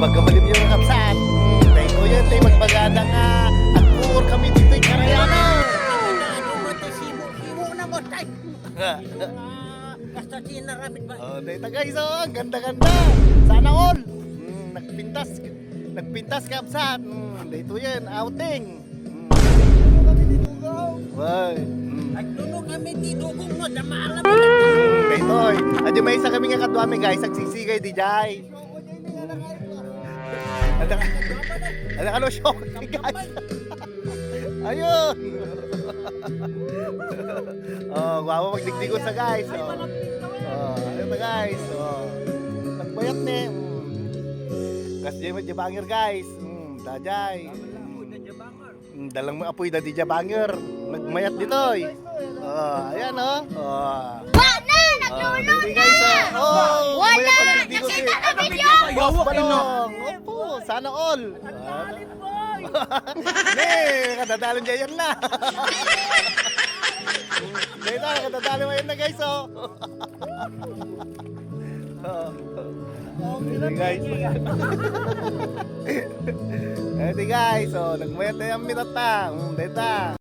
bagamalim yung kapsat. Dahil ko yan, tayo magbagada nga. At pur kami dito yung karayana. Simo na mo tayo. Basta sinaramit ba? Oh, dahil guys, oh, ganda-ganda. Sana all. Nagpintas kapsat. Dito yan, outing. Why? At dulo kami dito kung mo, damaalam. Dito, at yung may isa kami nga kadwami guys, nagsisigay di jay. Ano shock guys. Ayun. Oh, guwapo magdigdigon sa guys. Ayun na guys. Nagbayat ni. Kasi mo jabangir guys. Dajay. Dalang mo apoy da di jabanger. Nagmayat dito. Ayan oh. Wala! Naglulog na! Guys, Wala! Nakita ka video! Boss Balong. Opo, sana all. Ne, kadadalon dyan yan na. Dito, kadadalon mo yan na guys, oh. Okay guys. Ito guys, nagmayat na yung minata. Dito.